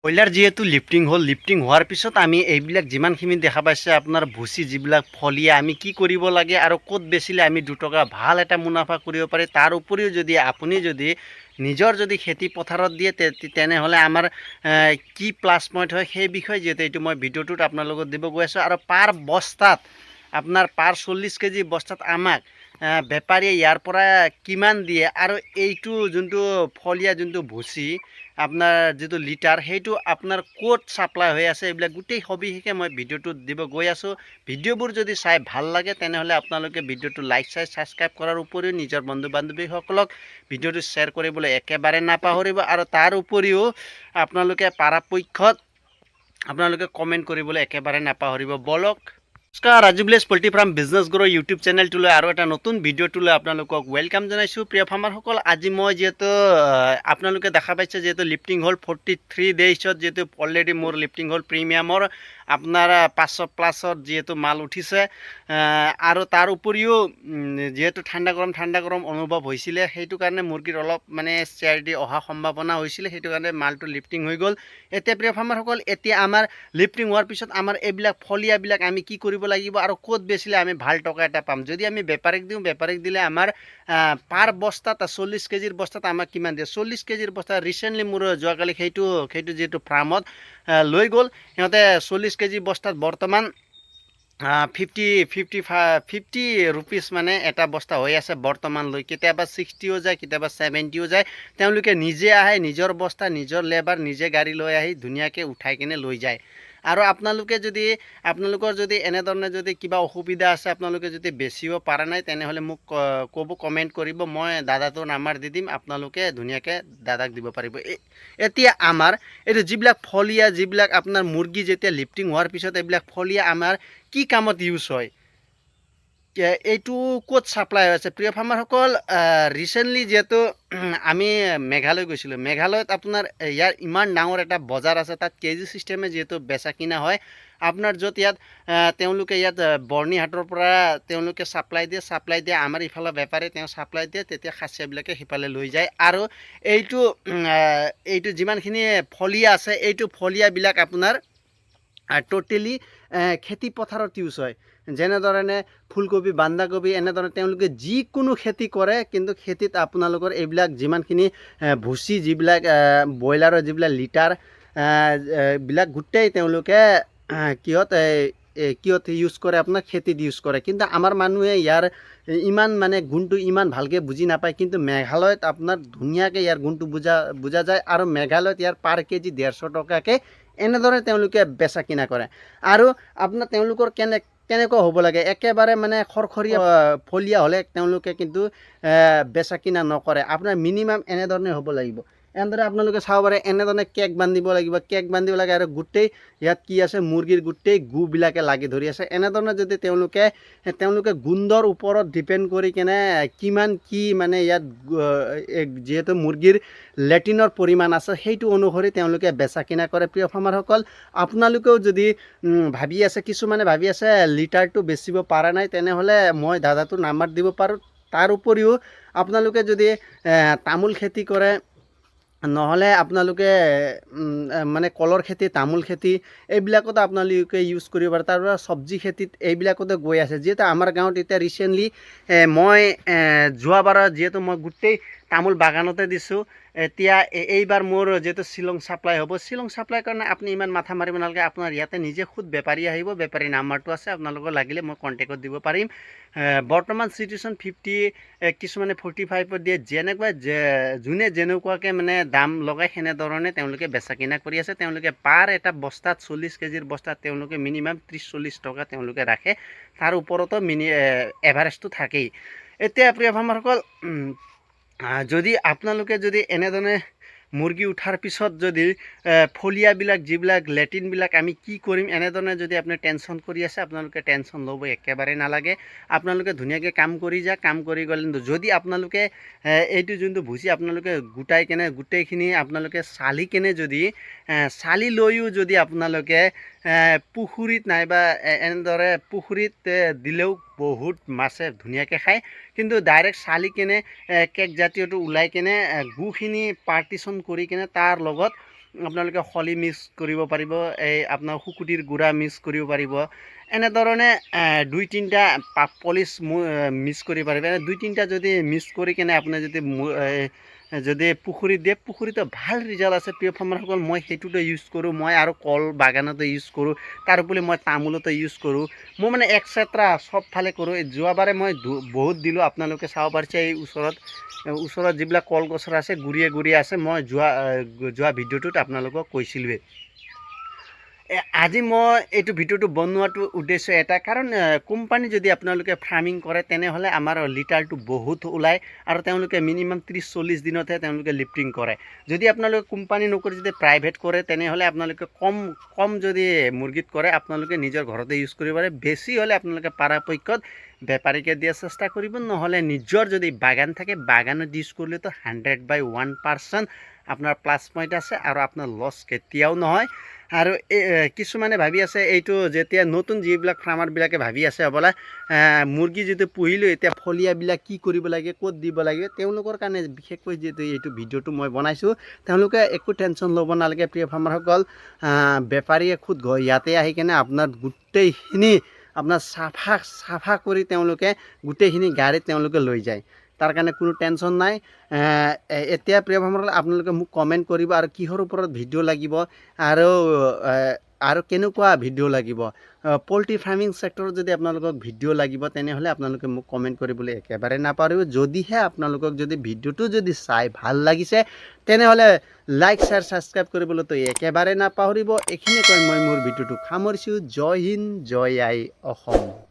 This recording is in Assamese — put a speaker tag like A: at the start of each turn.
A: ব্ৰইলাৰ যিহেতু লিফটিং হ'ল, লিফটিং হোৱাৰ পিছত আমি এইবিলাক যিমানখিনি দেখা পাইছে আপোনাৰ ভুচি যিবিলাক ফলিয়া আমি কি কৰিব লাগে আৰু ক'ত বেচিলে আমি দুটকা ভাল এটা মুনাফা কৰিব পাৰি। তাৰ উপৰিও যদি আপুনি যদি নিজৰ যদি খেতি পথাৰত দিয়ে তেনেহ'লে আমাৰ কি প্লাছ পইণ্ট হয় সেই বিষয়ে যিহেতু এইটো মই ভিডিঅ'টোত আপোনালোকক দিব গৈ আছোঁ। আৰু পাৰ বস্তাত আপোনাৰ পাৰ 40 কেজি বস্তাত আমাক বেপাৰীয়ে ইয়াৰ পৰা কিমান দিয়ে আৰু এইটো যোনটো ফলীয়া যোনটো ভুচি আপোনাৰ যিটো লিটাৰ সেইটো আপোনাৰ ক'ত ছাপ্লাই হৈ আছে এইবিলাক গোটেই সবিশেষে মই ভিডিঅ'টোত দিব গৈ আছোঁ। ভিডিঅ'বোৰ যদি চাই ভাল লাগে তেনেহ'লে আপোনালোকে ভিডিঅ'টো লাইক ছাবস্ক্ৰাইব কৰাৰ উপৰিও নিজৰ বন্ধু বান্ধৱীসকলক ভিডিঅ'টো শ্বেয়াৰ কৰিবলৈ একেবাৰে নাপাহৰিব। আৰু তাৰ উপৰিও আপোনালোকে পৰাপক্ষত আপোনালোকে কমেণ্ট কৰিবলৈ একেবাৰে নাপাহৰিব। বলক নমস্কাৰ, Raju village poultry farm business গ্ৰ' ইউটিউব চেনেলটোলৈ আৰু এটা নতুন ভিডিঅ'টোলৈ আপোনালোকক ৱেলকাম জনাইছোঁ। প্ৰিয় ফাৰ্মাৰসকল, আজি মই যিহেতু আপোনালোকে দেখা পাইছে যিহেতু লিফটিং হ'ল 43 ডেইজত যিহেতু অলৰেডি মোৰ লিফটিং হ'ল প্ৰিমিয়ামৰ আপোনাৰ 500+ যিহেতু মাল উঠিছে। আৰু তাৰ উপৰিও যিহেতু ঠাণ্ডা গৰম অনুভৱ হৈছিলে সেইটো কাৰণে মুৰ্গীৰ অলপ মানে চেয়াৰ দি অহা সম্ভাৱনা হৈছিলে, সেইটো কাৰণে মালটো লিফটিং হৈ গ'ল। এতিয়া প্ৰিয় ফাৰ্মাৰসকল, এতিয়া আমাৰ লিফটিং হোৱাৰ পিছত আমাৰ এইবিলাক ফলিয়াবিলাক আমি কি কৰিব লাগিব আৰু ক'ত বেচিলে আমি ভাল টকা এটা পাম। যদি আমি বেপাৰীক দিওঁ, বেপাৰীক দিলে আমাৰ পাৰ বস্তাত 40 কেজিৰ বস্তাত আমাক কিমান দিয়ে, 40 কেজিৰ বস্তা ৰিচেণ্টলি মোৰ যোৱাকালি সেইটো যিহেতু ফাৰ্মত লৈ গ'ল সিহঁতে 40 কেজি বস্তাত বৰ্তমান 50 ৰুপিজ মানে এটা বস্তা হৈ আছে বৰ্তমানলৈ। কেতিয়াবা 60ও যায়, কেতিয়াবা 70ও যায়। তেওঁলোকে নিজে আহে, নিজৰ বস্তা নিজৰ লেবাৰ নিজে গাড়ী লৈ আহি ধুনীয়াকৈ উঠাই কিনে লৈ যায়। আৰু আপোনালোকৰ যদি এনেধৰণে যদি কিবা অসুবিধা আছে, আপোনালোকে যদি বেচিব পৰা নাই তেনেহ'লে মোক ক'ব, কমেণ্ট কৰিব, মই দাদাটোৰ নাম্বাৰ দি দিম, আপোনালোকে ধুনীয়াকৈ দাদাক দিব পাৰিব। এতিয়া আমাৰ এইটো যিবিলাক ফলিয়া যিবিলাক আপোনাৰ মুৰ্গী যেতিয়া লিফটিং হোৱাৰ পিছত এইবিলাক ফলিয়া আমাৰ কি কামত ইউজ হয়, এইটো ক'ত ছাপ্লাই হৈ আছে। প্ৰিয় ফাৰ্মাৰসকল, ৰিচেণ্টলি যিহেতু আমি মেঘালয় গৈছিলোঁ, মেঘালয়ত আপোনাৰ ইয়াৰ ইমান ডাঙৰ এটা বজাৰ আছে, তাত কেজি ছিষ্টেমে যিহেতু বেচা কিনা হয়। আপোনাৰ য'ত ইয়াত তেওঁলোকে ইয়াত বৰ্ণিহাটৰ পৰা তেওঁলোকে ছাপ্লাই দিয়ে আমাৰ ইফালে বেপাৰী তেওঁ ছাপ্লাই দিয়ে, তেতিয়া খাচীয়াবিলাকে সিফালে লৈ যায়। আৰু এইটো যিমানখিনি ফলিয়া আছে এইটো ফলিয়াবিলাক আপোনাৰ টোটেলি খেতি পথাৰত ইউজ হয়। যেনেধৰণে ফুলকবি, বন্ধাকবি এনেধৰণে তেওঁলোকে যিকোনো খেতি কৰে, কিন্তু খেতিত আপোনালোকৰ এইবিলাক যিমানখিনি ভুচি যিবিলাক ব্ৰইলাৰৰ যিবিলাক লিটাৰ বিলাক গোটেই তেওঁলোকে কিহত ইউজ কৰে, আপোনাৰ খেতিত ইউজ কৰে। কিন্তু আমাৰ মানুহে ইয়াৰ ইমান মানে গুণটো ইমান ভালকৈ বুজি নাপায়। কিন্তু মেঘালয়ত আপোনাৰ ধুনীয়াকৈ ইয়াৰ গুণটো বুজা যায়। আৰু মেঘালয়ত ইয়াৰ পাৰ কেজি 150 টকাকৈ এনেদৰে তেওঁলোকে বেচা কিনা কৰে। আৰু আপোনাৰ তেওঁলোকৰ কেনেকুৱা হ'ব লাগে, একেবাৰে মানে খৰখৰীয়া ফলীয়া হ'লে তেওঁলোকে কিন্তু বেচা কিনা নকৰে। আপোনাৰ মিনিমাম এনেধৰণে হ'ব লাগিব। এনেদৰে আপোনালোকে চাব পাৰে, এনেধৰণে কেক বান্ধিব লাগিব, আৰু গোটেই ইয়াত কি আছে, মুৰ্গীৰ গোটেই গুবিলাকে লাগি ধৰি আছে। এনেধৰণে যদি তেওঁলোকে গুণ্ডৰ ওপৰত ডিপেণ্ড কৰি কেনে কিমান কি মানে ইয়াত যিহেতু মুৰ্গীৰ লেট্ৰিনৰ পৰিমাণ আছে সেইটো অনুসৰি তেওঁলোকে বেচা কিনা কৰে। প্ৰিয় ফাৰ্মাৰসকল, আপোনালোকেও যদি কিছুমানে ভাবি আছে লিটাৰটো বেচিব পৰা নাই, তেনেহ'লে মই দাদাটোৰ নাম্বাৰ দিব পাৰোঁ। তাৰ উপৰিও আপোনালোকে যদি তামোল খেতি কৰে, নহ'লে আপোনালোকে মানে কলৰ খেতি, তামোল খেতি এইবিলাকতো আপোনালোকে ইউজ কৰিব পাৰে। তাৰপৰা চব্জি খেতিত এইবিলাকতো গৈ আছে। যিহেতু আমাৰ গাঁৱত এতিয়া ৰিচেণ্টলি মই যোৱাবাৰত যিহেতু মই গোটেই তামোল বাগানতে দিছোঁ। এতিয়া এইবাৰ মোৰ যিহেতু শ্বিলং ছাপ্লাই হ'ব, শ্বিলং ছাপ্লাইৰ কাৰণে আপুনি ইমান মাথা মাৰিব নালাগে। আপোনাৰ ইয়াতে নিজে খুদ বেপাৰী আহিব, বেপাৰী নাম্বাৰটো আছে, আপোনালোকৰ লাগিলে মই কণ্টেক্টত দিব পাৰিম। বৰ্তমান চিটুৱেশ্যন 50, কিছুমানে 45ত দিয়ে। যোনে যেনেকুৱাকৈ মানে দাম লগায় সেনেধৰণে তেওঁলোকে বেচা কিনা কৰি আছে। তেওঁলোকে পাৰ এটা বস্তাত 40 কেজিৰ বস্তাত তেওঁলোকে মিনিমাম 30-40 টকা তেওঁলোকে ৰাখে। তাৰ ওপৰতো এভাৰেজটো থাকেই। এতিয়া প্ৰিয় ফাৰ্মাৰসকল, যদি আপোনালোকে যদি এনেধৰণে মুৰ্গী উঠাৰ পিছত যদি ফলিয়াবিলাক যিবিলাক লেট্ৰিনবিলাক আমি কি কৰিম এনেধৰণে যদি আপুনি টেনশ্যন কৰি আছে, আপোনালোকে টেনশ্যন ল'ব একেবাৰে নালাগে। আপোনালোকে ধুনীয়াকৈ কাম কৰি যাওক। কাম কৰি গ'লে যদি আপোনালোকে এইটো যোনটো ভুচি আপোনালোকে গোটাই কেনে গোটেইখিনি আপোনালোকে চালি কেনে যদি চালি লৈও যদি আপোনালোকে পুখুৰীত নাইবা এনেদৰে পুখুৰীত দিলেও বহুত মাছে ধুনীয়াকৈ খায়। কিন্তু ডাইৰেক্ট চালি কেনে কেক জাতীয়টো ওলাই কেনে গুখিনি পাৰ্টিশ্যন কৰি কেনে তাৰ লগত আপোনালোকে খলি মিক্স কৰিব পাৰিব, এই আপোনাৰ শুকুটিৰ গুড়া মিক্স কৰিব পাৰিব, এনেধৰণে 2-3টা পলিচ মিক্স কৰিব পাৰিব। এনে 2-3টা যদি মিক্স কৰি কেনে আপুনি যদি পুখুৰীত দিয়ে, পুখুৰীতো ভাল ৰিজাল্ট আছে প্ৰিয় ফাৰ্মাৰসকল। মই সেইটোতে ইউজ কৰোঁ, মই আৰু কল বাগানতে ইউজ কৰোঁ, তাৰোপৰি মই তামোলতে ইউজ কৰোঁ, মই মানে এক্সেট্ৰা চবফালে কৰোঁ। যোৱাবাৰে মই বহুত দিলোঁ, আপোনালোকে চাব পাৰিছে এই ওচৰত যিবিলাক কলগছৰ আছে গুৰিয়ে গুৰিয়ে আছে, মই যোৱা ভিডিঅ'টোত আপোনালোকক কৈছিলোঁৱেই। আজি মই এইটো ভিডিঅ'টো বনোৱাটো উদ্দেশ্য এটা, কাৰণ কোম্পানী যদি আপোনালোকে ফাৰ্মিং কৰে তেনেহ'লে আমাৰ লিটাৰটো বহুত ওলায় আৰু তেওঁলোকে মিনিমাম 30-40 দিনতহে তেওঁলোকে লিফ্টিং কৰে। যদি আপোনালোকে কোম্পানী নকৰি যদি প্ৰাইভেট কৰে তেনেহ'লে আপোনালোকে কম যদি মুৰ্গীত কৰে আপোনালোকে নিজৰ ঘৰতে ইউজ কৰিব পাৰে। বেছি হ'লে আপোনালোকে পৰাপক্ষত বেপাৰীকে দিয়াৰ চেষ্টা কৰিব, নহ'লে নিজৰ যদি বাগান থাকে বাগানত ইউজ কৰিলেতো 100/1% আপোনাৰ প্লাছ পইণ্ট আছে আৰু আপোনাৰ লছ কেতিয়াও নহয়। আৰু কিছুমানে ভাবি আছে এইটো, যেতিয়া নতুন যিবিলাক ফাৰ্মাৰবিলাকে ভাবি আছে হ'বলা মুৰ্গী যিটো পুহিলোঁ এতিয়া ফলিয়াবিলাক কি কৰিব লাগে, ক'ত দিব লাগে, তেওঁলোকৰ কাৰণে বিশেষকৈ যিহেতু এইটো ভিডিঅ'টো মই বনাইছোঁ, তেওঁলোকে একো টেনশ্যন ল'ব নালাগে প্ৰিয় ফাৰ্মাৰসকল। বেপাৰীয়ে খুদ ইয়াতে আহি কেনে আপোনাৰ গোটেইখিনি আপোনাৰ চাফা কৰি তেওঁলোকে গোটেইখিনি গাড়ীত তেওঁলোকে লৈ যায়, তাৰ কাৰণে কোনো টেনশ্যন নাই। এতিয়া প্ৰিয় ফাৰ্মাৰসকল আপোনালোকে মোক কমেণ্ট কৰিব আৰু কিহৰ ওপৰত ভিডিঅ' লাগিব আৰু কেনেকুৱা ভিডিঅ' লাগিব। পল্ট্ৰি ফাৰ্মিং ছেক্টৰত যদি আপোনালোকক ভিডিঅ' লাগিব তেনেহ'লে আপোনালোকে মোক কমেণ্ট কৰিবলৈ একেবাৰে নাপাহৰিব। যদিহে আপোনালোকক যদি ভিডিঅ'টো যদি চাই ভাল লাগিছে তেনেহ'লে লাইক শ্বেয়াৰ ছাবস্ক্ৰাইব কৰিবলৈতো একেবাৰে নাপাহৰিব। এইখিনিয়ে কৈ মই মোৰ ভিডিঅ'টো সামৰিছোঁ। জয় হিন্দ, জয় আই অসম।